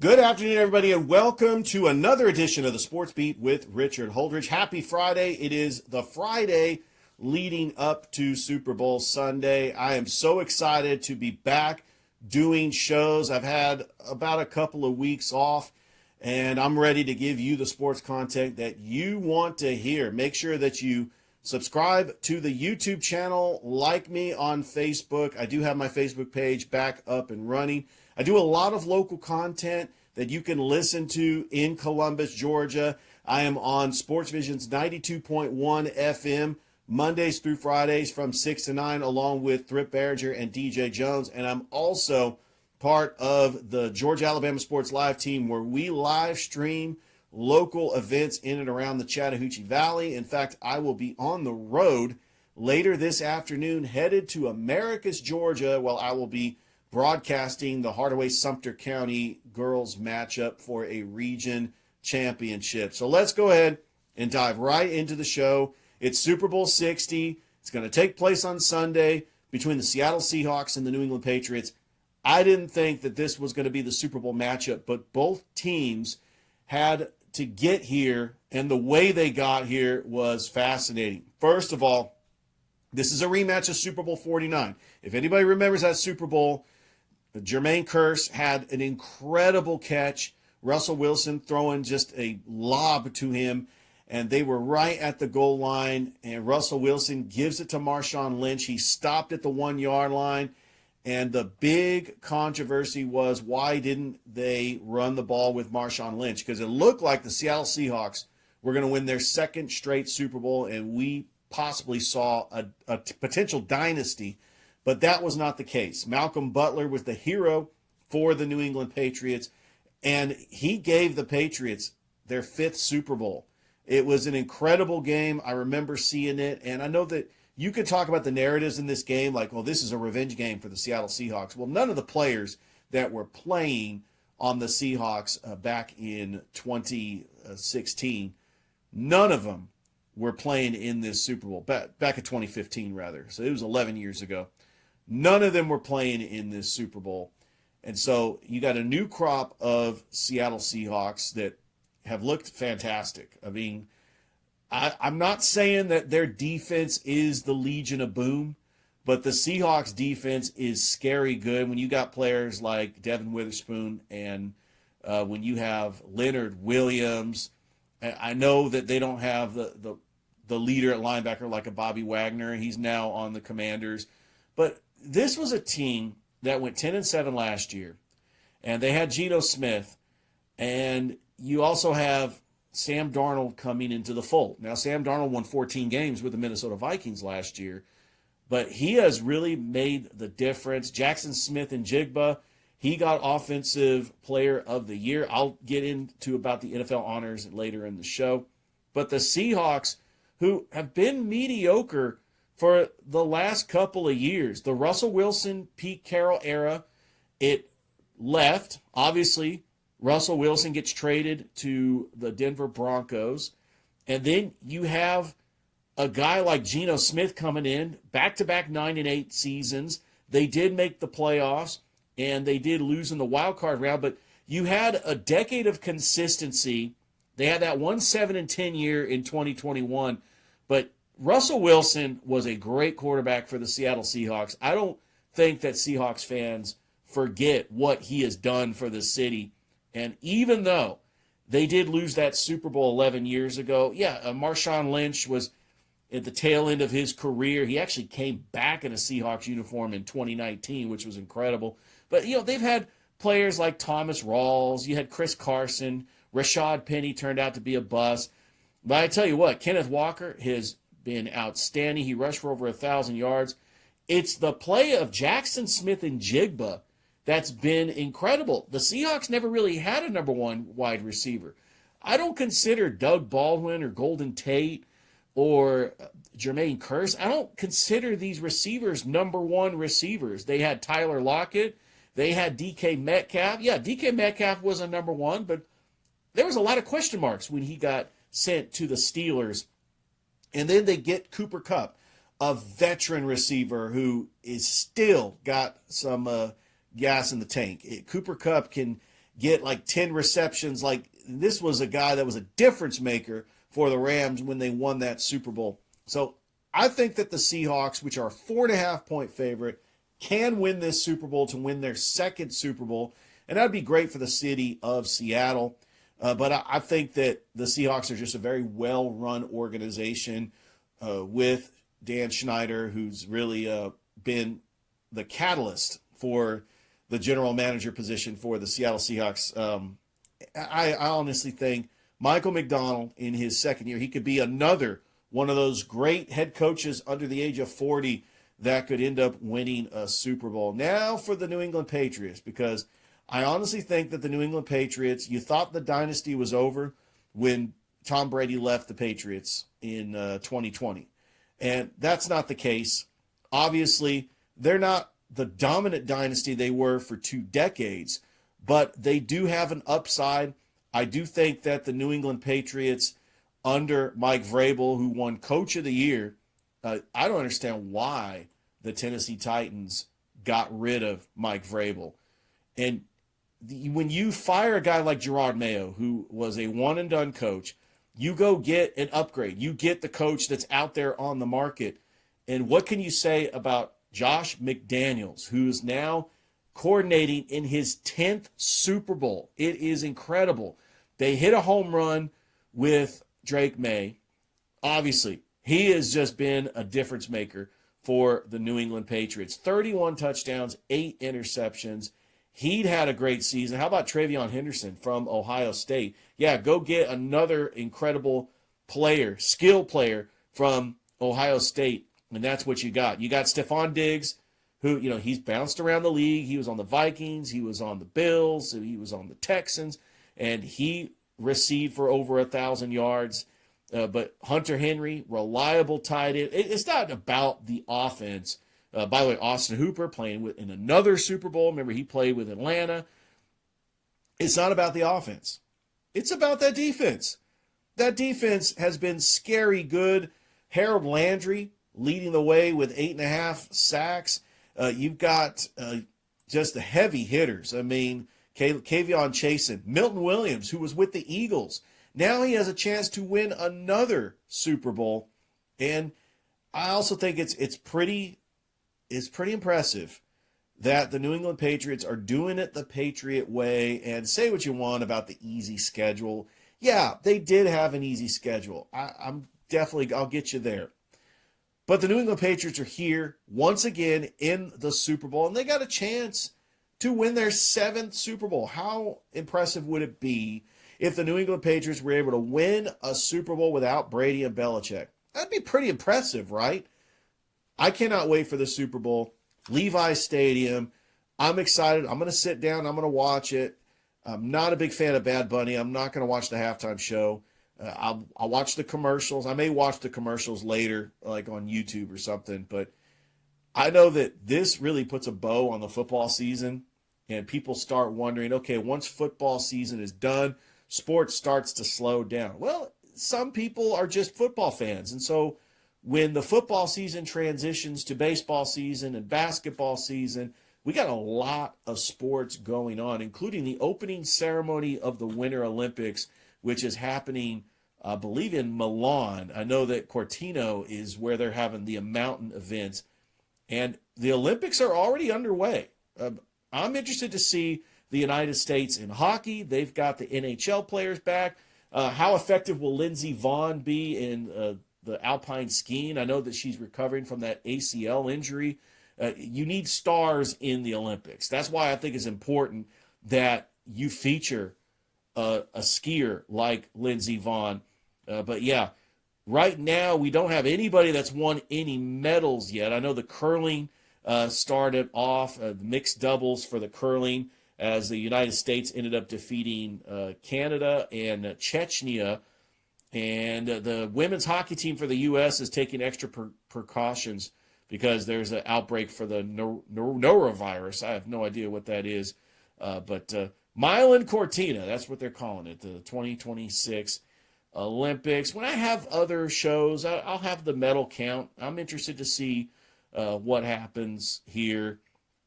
Good afternoon, everybody, and welcome to another edition of the Sports Beat with Richard Holdridge. Happy Friday. It is the Friday leading up to Super Bowl Sunday. I am so excited to be back doing shows. I've had about a couple of weeks off, and I'm ready to give you the sports content that you want to hear. Make sure that you subscribe to the YouTube channel, like me on Facebook. I do have my Facebook page back up and running. I do a lot of local content that you can listen to in Columbus, Georgia. I am on Sports Vision's 92.1 FM Mondays through Fridays from 6 to 9, along with Thrip Barringer and DJ Jones. And I'm also part of the Georgia Alabama Sports Live team, where we live stream local events in and around the Chattahoochee Valley. In fact, I will be on the road later this afternoon, headed to Americus, Georgia, while I will be broadcasting the Hardaway-Sumter County girls matchup for a region championship. So let's go ahead and dive right into the show. It's Super Bowl 60. It's going to take place on Sunday between the Seattle Seahawks and the New England Patriots. I didn't think that this was going to be the Super Bowl matchup, but both teams had to get here, and the way they got here was fascinating. First of all, this is a rematch of Super Bowl 49. If anybody remembers that Super Bowl, Jermaine Kearse had an incredible catch. Russell Wilson throwing just a lob to him, and they were right at the goal line, and Russell Wilson gives it to Marshawn Lynch. He stopped at the 1-yard line, and the big controversy was, why didn't they run the ball with Marshawn Lynch? Because it looked like the Seattle Seahawks were going to win their second straight Super Bowl, and we possibly saw a potential dynasty. But that was not the case. Malcolm Butler was the hero for the New England Patriots, and he gave the Patriots their 5th Super Bowl. It was an incredible game. I remember seeing it, and I know that you could talk about the narratives in this game, like, well, this is a revenge game for the Seattle Seahawks. Well, none of the players that were playing on the Seahawks back in 2016, none of them were playing in this Super Bowl, back in 2015, rather. So it was 11 years ago. None of them were playing in this Super Bowl. And so you got a new crop of Seattle Seahawks that have looked fantastic. I mean, I'm not saying that their defense is the Legion of Boom, but the Seahawks defense is scary good when you got players like Devin Witherspoon and when you have Leonard Williams. I know that they don't have the leader at linebacker like a Bobby Wagner. He's now on the Commanders. But this was a team that went 10-7 last year, and they had Geno Smith, and you also have Sam Darnold coming into the fold. Now, Sam Darnold won 14 games with the Minnesota Vikings last year, but he has really made the difference. Jackson Smith and Jigba, he got Offensive Player of the Year. I'll get into about the NFL honors later in the show. But the Seahawks, who have been mediocre for the last couple of years, the Russell Wilson, Pete Carroll era, it left. Obviously, Russell Wilson gets traded to the Denver Broncos. And then you have a guy like Geno Smith coming in, back-to-back 9-8 seasons. They did make the playoffs, and they did lose in the wild card round, but you had a decade of consistency. They had that 7-10 year in 2021, but Russell Wilson was a great quarterback for the Seattle Seahawks. I don't think that Seahawks fans forget what he has done for the city. And even though they did lose that Super Bowl 11 years ago, Marshawn Lynch was at the tail end of his career. He actually came back in a Seahawks uniform in 2019, which was incredible. But, they've had players like Thomas Rawls. You had Chris Carson. Rashad Penny turned out to be a bust. But I tell you what, Kenneth Walker has been outstanding. He rushed for over 1,000 yards. It's the play of Jackson Smith and Jigba that's been incredible. The Seahawks never really had a number one wide receiver. I don't consider Doug Baldwin or Golden Tate or Jermaine Kearse, I don't consider these receivers number one receivers. They had Tyler Lockett. They had DK Metcalf. Yeah, DK Metcalf was a number one, but there was a lot of question marks when he got sent to the Steelers. And then they get Cooper Kupp, a veteran receiver who is still got some gas in the tank. Cooper Kupp can get like 10 receptions. Like, this was a guy that was a difference maker for the Rams when they won that Super Bowl. So I think that the Seahawks, which are a 4.5-point favorite, can win this Super Bowl to win their second Super Bowl. And that'd be great for the city of Seattle. But I think that the Seahawks are just a very well-run organization with Dan Schneider, who's really been the catalyst for the general manager position for the Seattle Seahawks. I honestly think Michael McDonald, in his second year, he could be another one of those great head coaches under the age of 40 that could end up winning a Super Bowl. Now for the New England Patriots, because I honestly think that the New England Patriots, you thought the dynasty was over when Tom Brady left the Patriots in 2020. And that's not the case. Obviously, they're not the dominant dynasty they were for 2 decades, but they do have an upside. I do think that the New England Patriots under Mike Vrabel, who won Coach of the Year, I don't understand why the Tennessee Titans got rid of Mike Vrabel. And when you fire a guy like Gerard Mayo, who was a one-and-done coach, you go get an upgrade. You get the coach that's out there on the market. And what can you say about Josh McDaniels, who's now coordinating in his 10th Super Bowl? It is incredible. They hit a home run with Drake May. Obviously, he has just been a difference maker for the New England Patriots. 31 touchdowns, 8 interceptions. He'd had a great season. How about Travion Henderson from Ohio State? Yeah, go get another incredible player, skill player from Ohio State, and that's what you got. You got Stephon Diggs, who, he's bounced around the league. He was on the Vikings, he was on the Bills, he was on the Texans, and he received for over 1,000 yards. But Hunter Henry, reliable tight end. It's not about the offense. By the way, Austin Hooper playing in another Super Bowl. Remember, he played with Atlanta. It's not about the offense. It's about that defense. That defense has been scary good. Harold Landry leading the way with 8.5 sacks. You've got just the heavy hitters. I mean, K'Von Chasen, Milton Williams, who was with the Eagles. Now he has a chance to win another Super Bowl. And I also think it's pretty impressive that the New England Patriots are doing it the Patriot way. And say what you want about the easy schedule. Yeah, they did have an easy schedule. I'll get you there. But the New England Patriots are here once again in the Super Bowl, and they got a chance to win their 7th Super Bowl. How impressive would it be if the New England Patriots were able to win a Super Bowl without Brady and Belichick? That'd be pretty impressive, right? I cannot wait for the Super Bowl. Levi's Stadium. I'm excited. I'm going to sit down. I'm going to watch it. I'm not a big fan of Bad Bunny. I'm not going to watch the halftime show. I'll watch the commercials. I may watch the commercials later, like on YouTube or something. But I know that this really puts a bow on the football season, and people start wondering, okay, once football season is done, sports starts to slow down. Well, some people are just football fans. And so when the football season transitions to baseball season and basketball season, we got a lot of sports going on, including the opening ceremony of the Winter Olympics, which is happening, I believe, in Milan. I know that Cortino is where they're having the mountain events. And the Olympics are already underway. I'm interested to see the United States in hockey. They've got the NHL players back. How effective will Lindsey Vonn be in the alpine skiing? I know that she's recovering from that ACL injury. You need stars in the Olympics. That's why I think it's important that you feature a skier like Lindsey Vonn. But yeah, right now we don't have anybody that's won any medals yet. I know the curling started off, mixed doubles for the curling, as the United States ended up defeating Canada and Chechnya. And the women's hockey team for the U.S. is taking extra precautions because there's an outbreak for the norovirus. I have no idea what that is. But Milan Cortina, that's what they're calling it, the 2026 Olympics. When I have other shows, I'll have the medal count. I'm interested to see what happens here.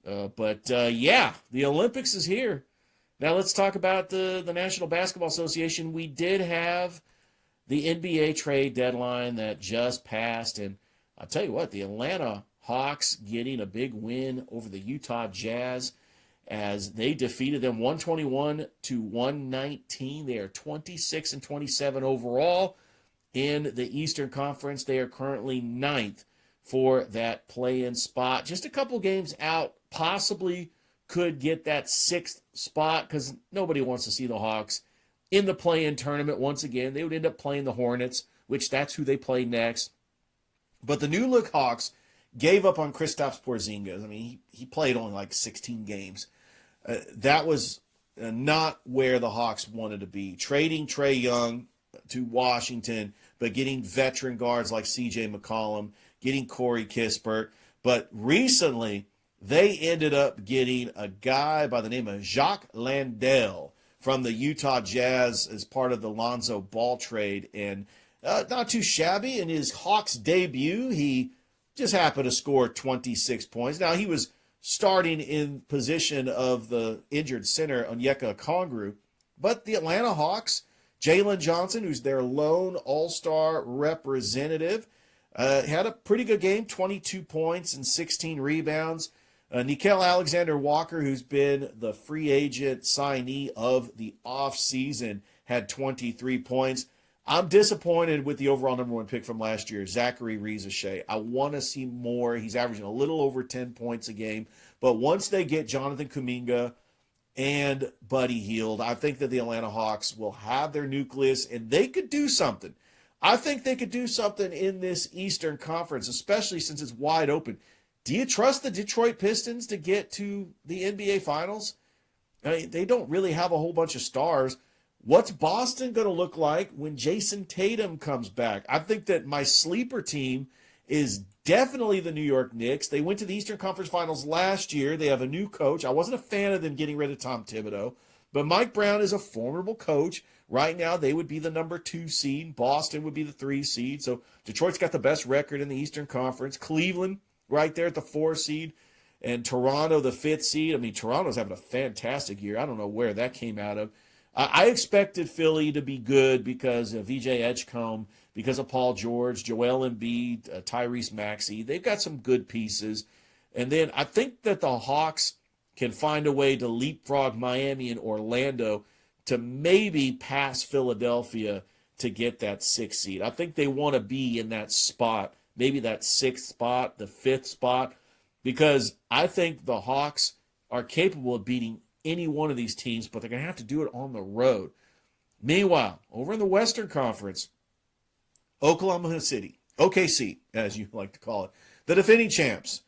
But yeah, the Olympics is here. Now let's talk about the National Basketball Association. We did have the NBA trade deadline that just passed, and I'll tell you what, the Atlanta Hawks getting a big win over the Utah Jazz as they defeated them 121-119. They are 26-27 overall in the Eastern Conference. They are currently ninth for that play-in spot. Just a couple games out, possibly could get that sixth spot because nobody wants to see the Hawks in the play-in tournament once again. They would end up playing the Hornets, which that's who they play next. But the new look Hawks gave up on Kristaps Porzingis. I mean, he played only like 16 games. That was not where the Hawks wanted to be. Trading Trae Young to Washington, but getting veteran guards like C.J. McCollum, getting Corey Kispert. But recently, they ended up getting a guy by the name of Jacques Landale from the Utah Jazz as part of the Lonzo Ball trade. And not too shabby. In his Hawks debut, he just happened to score 26 points. Now, he was starting in position of the injured center, Onyeka Okongwu. But the Atlanta Hawks, Jalen Johnson, who's their lone all-star representative, had a pretty good game, 22 points and 16 rebounds. Nickeil Alexander-Walker, who's been the free agent signee of the offseason, had 23 points. I'm disappointed with the overall number one pick from last year, Zachary Rizachet. I want to see more. He's averaging a little over 10 points a game. But once they get Jonathan Kuminga and Buddy Hield, I think that the Atlanta Hawks will have their nucleus, and they could do something. I think they could do something in this Eastern Conference, especially since it's wide open. Do you trust the Detroit Pistons to get to the NBA Finals? I mean, they don't really have a whole bunch of stars. What's Boston going to look like when Jason Tatum comes back? I think that my sleeper team is definitely the New York Knicks. They went to the Eastern Conference Finals last year. They have a new coach. I wasn't a fan of them getting rid of Tom Thibodeau, but Mike Brown is a formidable coach. Right now, they would be the number 2 seed. Boston would be the 3 seed. So Detroit's got the best record in the Eastern Conference. Cleveland right there at the 4 seed. And Toronto, the 5th seed. I mean, Toronto's having a fantastic year. I don't know where that came out of. I expected Philly to be good because of VJ Edgecombe, because of Paul George, Joel Embiid, Tyrese Maxey. They've got some good pieces. And then I think that the Hawks can find a way to leapfrog Miami and Orlando to maybe pass Philadelphia to get that 6th seed. I think they want to be in that spot, maybe that 6th spot, the 5th spot, because I think the Hawks are capable of beating any one of these teams, but they're going to have to do it on the road. Meanwhile, over in the Western Conference, Oklahoma City, OKC, as you like to call it, the defending champs.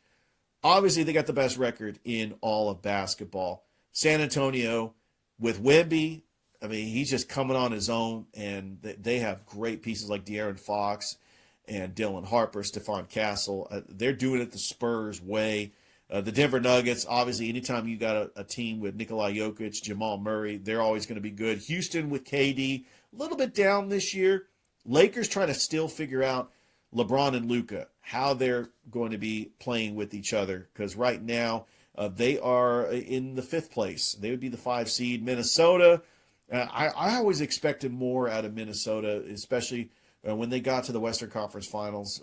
Obviously, they got the best record in all of basketball. San Antonio, with Wemby, I mean, he's just coming on his own, and they have great pieces like De'Aaron Fox and Dylan Harper, Stephon Castle. They're doing it the Spurs way. The Denver Nuggets, obviously, anytime you got a team with Nikola Jokic, Jamal Murray, they're always going to be good. Houston with KD, a little bit down this year. Lakers trying to still figure out LeBron and Luka, how they're going to be playing with each other, because right now they are in the 5th place. They would be the 5 seed. Minnesota, I always expected more out of Minnesota, especially when they got to the Western Conference Finals.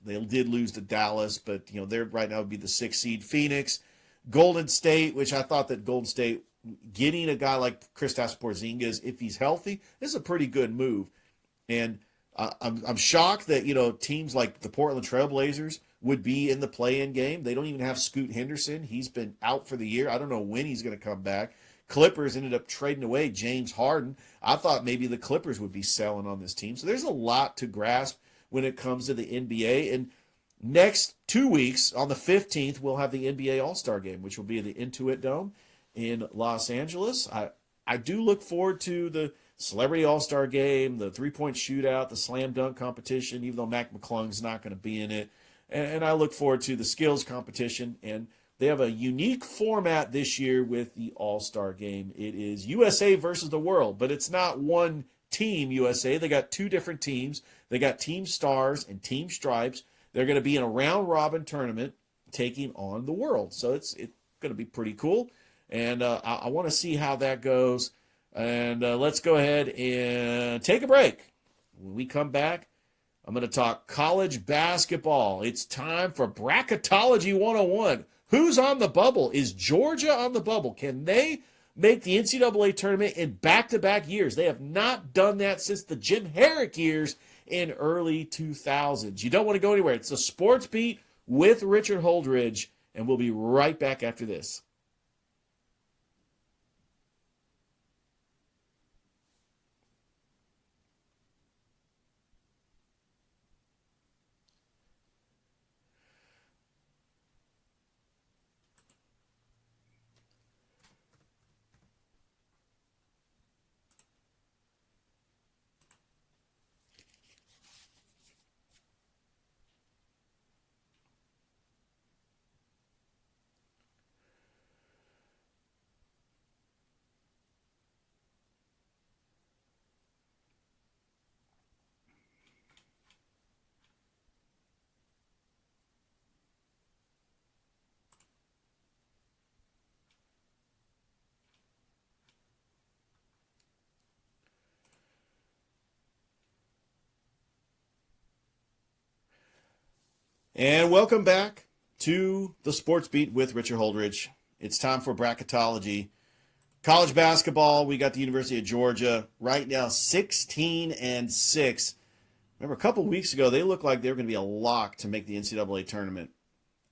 They did lose to Dallas, but they're right now would be the 6th seed. Phoenix, Golden State, which I thought that Golden State getting a guy like Kristaps Porzingis, if he's healthy, this is a pretty good move. And I'm shocked that teams like the Portland Trailblazers would be in the play-in game. They don't even have Scoot Henderson. He's been out for the year. I don't know when he's going to come back. Clippers ended up trading away James Harden. I thought maybe the Clippers would be selling on this team. So there's a lot to grasp when it comes to the NBA. And next 2 weeks, on the 15th, we'll have the NBA All-Star Game, which will be at the Intuit Dome in Los Angeles. I do look forward to the Celebrity All-Star Game, the three-point shootout, the slam dunk competition, even though Mac McClung's not going to be in it. And I look forward to the skills competition. And they have a unique format this year with the All-Star Game. It is USA versus the world, but it's not one team USA. They got 2 different teams. They got Team Stars and Team Stripes. They're going to be in a round-robin tournament taking on the world. So it's going to be pretty cool. And I want to see how that goes. And let's go ahead and take a break. When we come back, I'm going to talk college basketball. It's time for Bracketology 101. Who's on the bubble? Is Georgia on the bubble? Can they make the NCAA tournament in back-to-back years? They have not done that since the Jim Herrick years in early 2000s. You don't want to go anywhere. It's the Sports Beat with Richard Holdridge, and we'll be right back after this. And welcome back to the Sports Beat with Richard Holdridge. It's time for Bracketology. College basketball, we got the University of Georgia right now 16-6. Remember, a couple weeks ago, they looked like they were going to be a lock to make the NCAA tournament.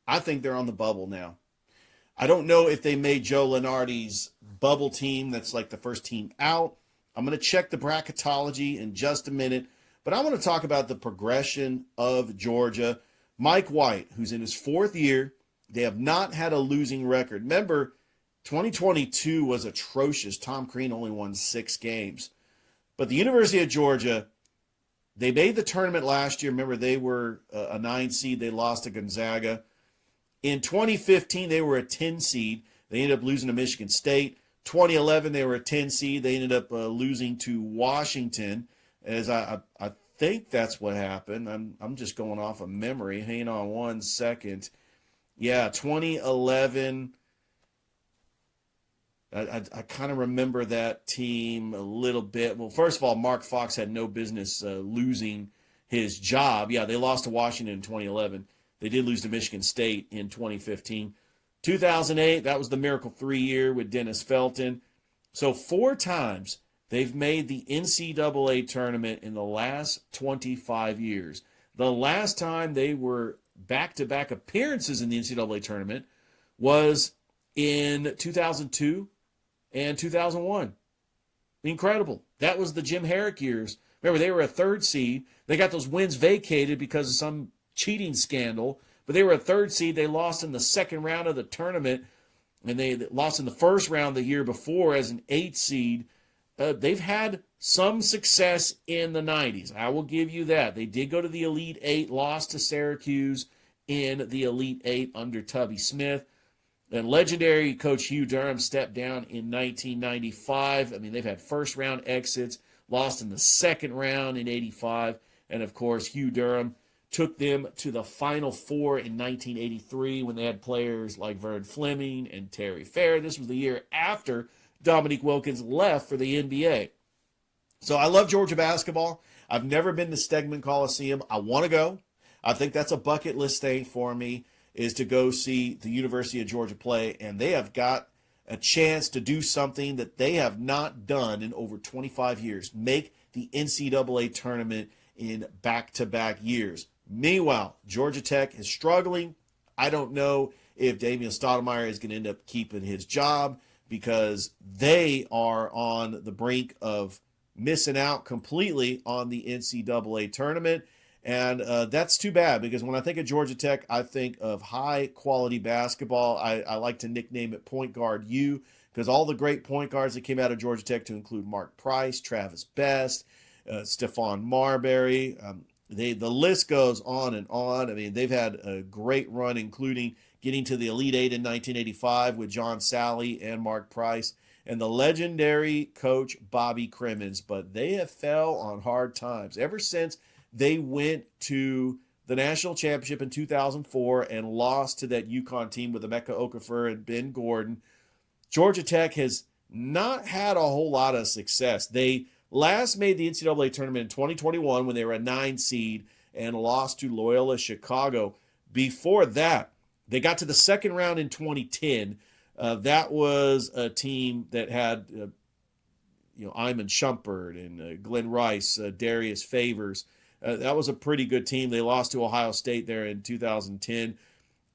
I think they're on the bubble now. I don't know if they made Joe Lunardi's bubble team that's like the first team out. I'm going to check the bracketology in just a minute, but I want to talk about the progression of Georgia. Mike White, who's in his fourth year, they have not had a losing record. Remember, 2022 was atrocious. Tom Crean only won 6 games. But the University of Georgia, they made the tournament last year. Remember, they were a 9 seed. They lost to Gonzaga. In 2015, they were a 10 seed. They ended up losing to Michigan State. 2011, they were a 10 seed. They ended up losing to Washington. As I think that's what happened. I'm just going off of memory. Hang on one second. Yeah, 2011. I kind of remember that team a little bit. Well, first of all, Mark Fox had no business losing his job. Yeah, they lost to Washington in 2011. They did lose to Michigan State in 2015. 2008, that was the Miracle 3 year with Dennis Felton. So 4 times they've made the NCAA tournament in the last 25 years. The last time they were back-to-back appearances in the NCAA tournament was in 2002 and 2001. Incredible. That was the Jim Herrick years. Remember, they were a 3rd seed. They got those wins vacated because of some cheating scandal, but they were a 3rd seed. They lost in the 2nd round of the tournament, and they lost in the 1st round the year before as an 8th seed. They've had some success in the 90s. I will give you that. They did go to the Elite 8, lost to Syracuse in the Elite 8 under Tubby Smith. And legendary coach Hugh Durham stepped down in 1995. I mean, they've had 1st-round exits, lost in the 2nd round in 85. And, of course, Hugh Durham took them to the Final Four in 1983 when they had players like Vern Fleming and Terry Fair. This was the year after Dominique Wilkins left for the NBA. So I love Georgia basketball. I've never been to Stegman Coliseum. I want to go. I think that's a bucket list thing for me, is to go see the University of Georgia play, and they have got a chance to do something that they have not done in over 25 years, make the NCAA tournament in back-to-back years. Meanwhile, Georgia Tech is struggling. I don't know if Damian Stoudemire is going to end up keeping his job, because they are on the brink of missing out completely on the NCAA tournament. And that's too bad, because when I think of Georgia Tech, I think of high-quality basketball. I like to nickname it Point Guard U, because all the great point guards that came out of Georgia Tech, to include Mark Price, Travis Best, Stephon Marbury, the list goes on and on. I mean, they've had a great run, including getting to the Elite 8 in 1985 with John Sally and Mark Price, and the legendary coach Bobby Crimmins. But they have fell on hard times ever since they went to the national championship in 2004 and lost to that UConn team with Emeka Okafor and Ben Gordon. Georgia Tech has not had a whole lot of success. They last made the NCAA tournament in 2021 when they were a 9 seed and lost to Loyola Chicago. Before that, they got to the second round in 2010. That was a team that had Iman Shumpert and Glenn Rice, Darius Favors. That was a pretty good team. They lost to Ohio State there in 2010.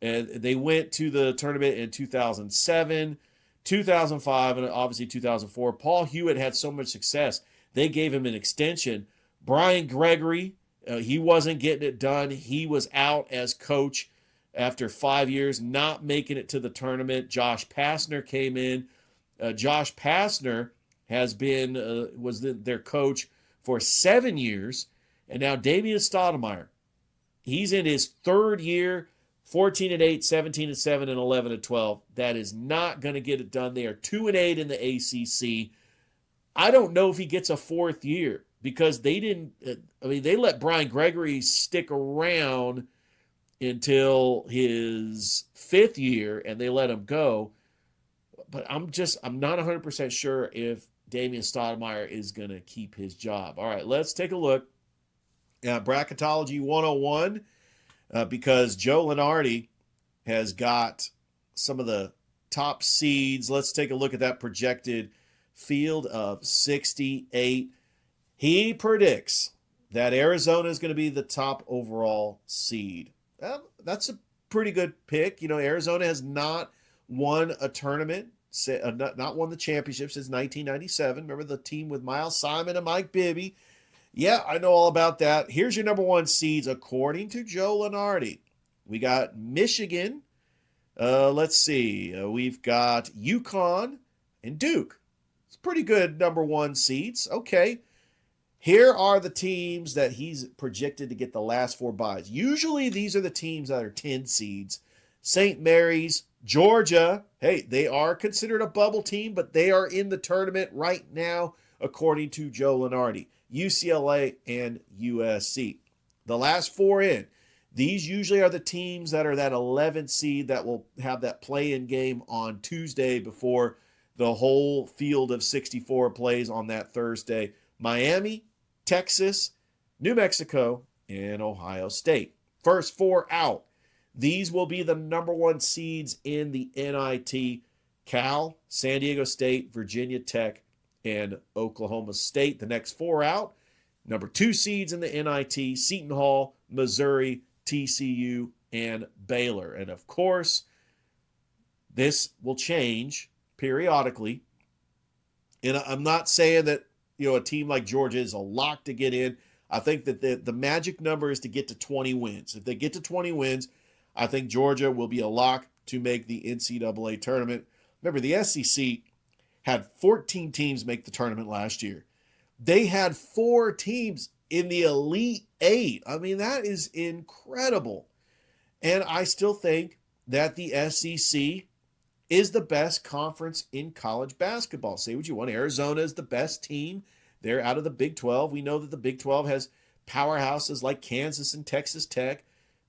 And they went to the tournament in 2007, 2005, and obviously 2004. Paul Hewitt had so much success. They gave him an extension. Brian Gregory, he wasn't getting it done. He was out as coach after 5 years, not making it to the tournament. Josh Pastner came in. Josh Pastner has been was their coach for 7 years, and now Damian Stoudemire. He's in his third year, 14-8, 17-7, and 11-12. That is not going to get it done. They are 2-8 in the ACC. I don't know if he gets a fourth year because they didn't. They let Brian Gregory stick around until his fifth year, and they let him go. But I'm not 100% sure if Damian Stoudemire is going to keep his job. All right, let's take a look at Bracketology 101 because Joe Lenardi has got some of the top seeds. Let's take a look at that projected field of 68. He predicts that Arizona is going to be the top overall seed. That's a pretty good pick. Arizona has not won a tournament, not won the championship since 1997. Remember the team with Miles Simon and Mike Bibby? Yeah, I know all about that. Here's your number one seeds according to Joe Lenardi. We got Michigan. Let's see. We've got UConn and Duke. It's pretty good number one seeds. Okay. Here are the teams that he's projected to get the last 4 byes. Usually these are the teams that are 10 seeds. St. Mary's, Georgia. Hey, they are considered a bubble team, but they are in the tournament right now, according to Joe Lenardi. UCLA and USC. The last 4 in. These usually are the teams that are that 11th seed that will have that play-in game on Tuesday before the whole field of 64 plays on that Thursday. Miami, Texas, New Mexico, and Ohio State. First 4 out. These will be the number one seeds in the NIT. Cal, San Diego State, Virginia Tech, and Oklahoma State. The next 4 out. Number 2 seeds in the NIT, Seton Hall, Missouri, TCU, and Baylor. And of course, this will change periodically. And I'm not saying that a team like Georgia is a lock to get in. I think that the magic number is to get to 20 wins. If they get to 20 wins, I think Georgia will be a lock to make the NCAA tournament. Remember, the SEC had 14 teams make the tournament last year. They had 4 teams in the Elite 8. That is incredible. And I still think that the SEC is the best conference in college basketball. Say what you want. Arizona is the best team. They're out of the Big 12. We know that the Big 12 has powerhouses like Kansas and Texas Tech.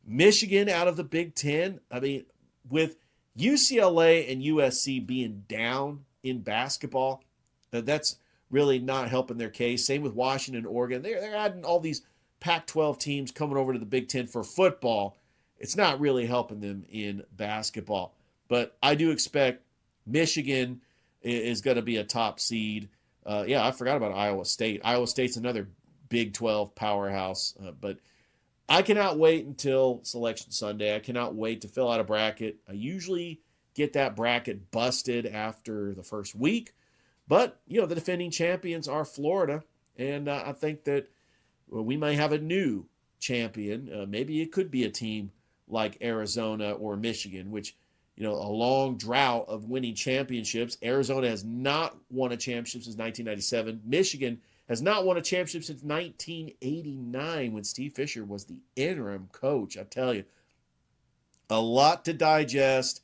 Michigan out of the Big 10. With UCLA and USC being down in basketball, that's really not helping their case. Same with Washington and Oregon. They're adding all these Pac-12 teams coming over to the Big 10 for football. It's not really helping them in basketball. But I do expect Michigan is going to be a top seed. I forgot about Iowa State. Iowa State's another Big 12 powerhouse. But I cannot wait until Selection Sunday. I cannot wait to fill out a bracket. I usually get that bracket busted after the first week. But, the defending champions are Florida. And I think that we may have a new champion. Maybe it could be a team like Arizona or Michigan, which a long drought of winning championships. Arizona has not won a championship since 1997. Michigan has not won a championship since 1989 when Steve Fisher was the interim coach. I tell you, a lot to digest.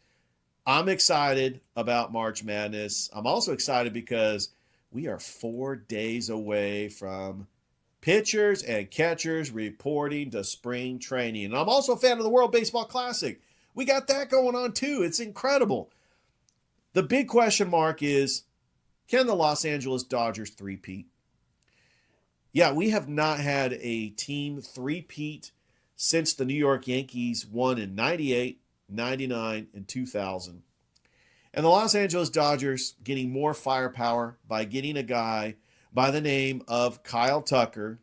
I'm excited about March Madness. I'm also excited because we are 4 days away from pitchers and catchers reporting to spring training. And I'm also a fan of the World Baseball Classic. We got that going on too. It's incredible. The big question mark is, can the Los Angeles Dodgers three-peat? Yeah, we have not had a team three-peat since the New York Yankees won in 98, 99, and 2000. And the Los Angeles Dodgers getting more firepower by getting a guy by the name of Kyle Tucker.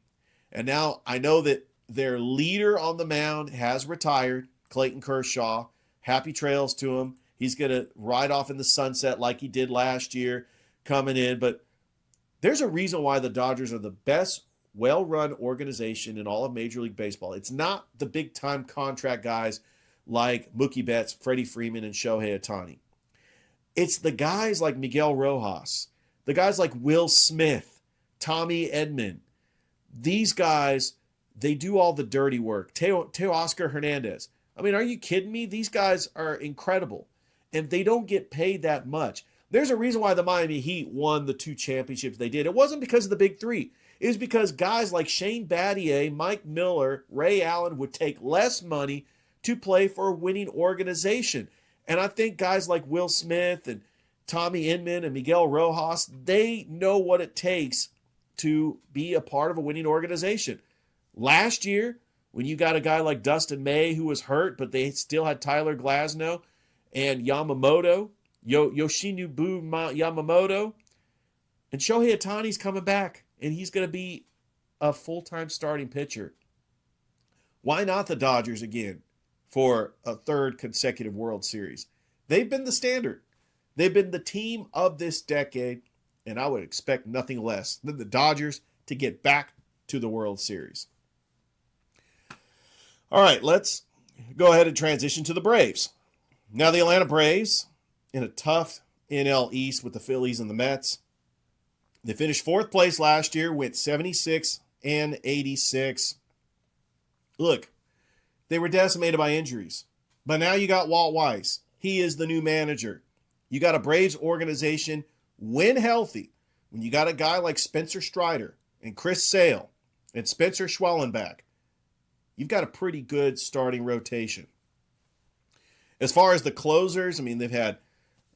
And now I know that their leader on the mound has retired, Clayton Kershaw. Happy trails to him. He's going to ride off in the sunset like he did last year coming in. But there's a reason why the Dodgers are the best well-run organization in all of Major League Baseball. It's not the big-time contract guys like Mookie Betts, Freddie Freeman, and Shohei Ohtani. It's the guys like Miguel Rojas, the guys like Will Smith, Tommy Edman. These guys, they do all the dirty work. Teoscar Hernandez. I mean, are you kidding me? These guys are incredible, and they don't get paid that much. There's a reason why the Miami Heat won the 2 championships they did. It wasn't because of the big 3. It was because guys like Shane Battier, Mike Miller, Ray Allen would take less money to play for a winning organization. And I think guys like Will Smith and Tommy Edman and Miguel Rojas, they know what it takes to be a part of a winning organization. Last year, when you got a guy like Dustin May who was hurt, but they still had Tyler Glasnow and Yamamoto, Yoshinobu Yamamoto, and Shohei Ohtani's coming back, and he's going to be a full-time starting pitcher. Why not the Dodgers again for a 3rd consecutive World Series? They've been the standard. They've been the team of this decade, and I would expect nothing less than the Dodgers to get back to the World Series. All right, let's go ahead and transition to the Braves. Now the Atlanta Braves, in a tough NL East with the Phillies and the Mets, they finished 4th place last year, went 76 and 86. Look, they were decimated by injuries. But now you got Walt Weiss. He is the new manager. You got a Braves organization, when healthy, when you got a guy like Spencer Strider and Chris Sale and Spencer Schwellenbach, you've got a pretty good starting rotation. As far as the closers, I mean, they've had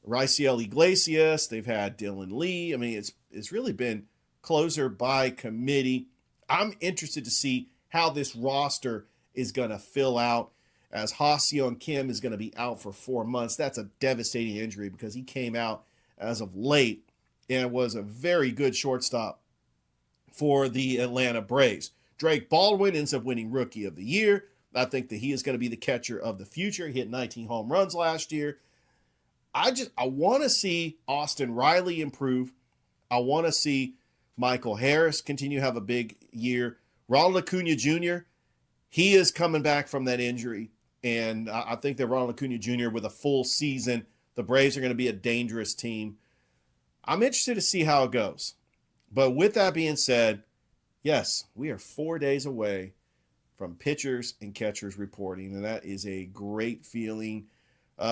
Raisel Iglesias, they've had Dylan Lee. I mean, it's really been closer by committee. I'm interested to see how this roster is going to fill out, as Ha-Seong Kim is going to be out for 4 months. That's a devastating injury because he came out as of late and was a very good shortstop for the Atlanta Braves. Drake Baldwin ends up winning Rookie of the Year. I think that he is going to be the catcher of the future. He hit 19 home runs last year. I want to see Austin Riley improve. I want to see Michael Harris continue to have a big year. Ronald Acuna Jr., he is coming back from that injury. And I think that Ronald Acuna Jr. with a full season, the Braves are going to be a dangerous team. I'm interested to see how it goes. But with that being said, yes, we are 4 days away from pitchers and catchers reporting, and that is a great feeling.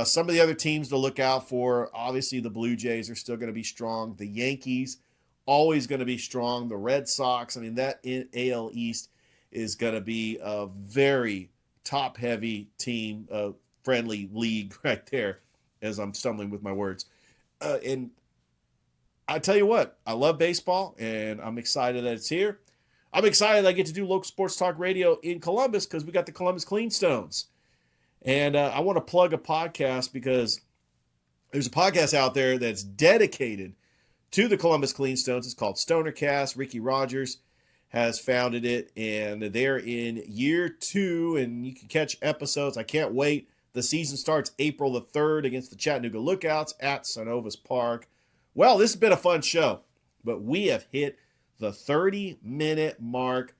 Some of the other teams to look out for, obviously the Blue Jays are still going to be strong. The Yankees, always going to be strong. The Red Sox, I mean, that AL East is going to be a very top-heavy team, friendly league right there, as I'm stumbling with my words. And I tell you what, I love baseball, and I'm excited that it's here. I'm excited I get to do local sports talk radio in Columbus because we got the Columbus Cleanstones. And I want to plug a podcast because there's a podcast out there that's dedicated to the Columbus Cleanstones. It's called Stonercast. Ricky Rogers has founded it, and they're in year 2, and you can catch episodes. I can't wait. The season starts April the 3rd against the Chattanooga Lookouts at Synovus Park. Well, this has been a fun show, but we have hit the 30-minute mark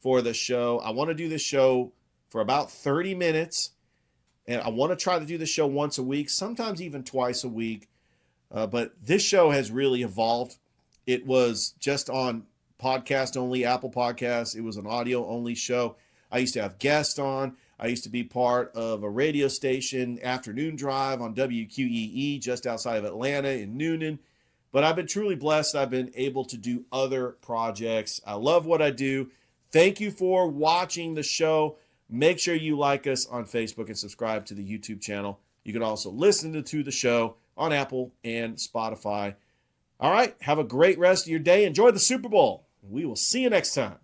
for the show. I want to do this show for about 30 minutes, and I want to try to do the show once a week, sometimes even twice a week. But this show has really evolved. It was just on podcast only, Apple Podcasts. It was an audio only show. I used to have guests on. I used to be part of a radio station, Afternoon Drive on WQEE, just outside of Atlanta in Noonan. But I've been truly blessed. I've been able to do other projects. I love what I do. Thank you for watching the show. Make sure you like us on Facebook and subscribe to the YouTube channel. You can also listen to the show on Apple and Spotify. All right, have a great rest of your day. Enjoy the Super Bowl. We will see you next time.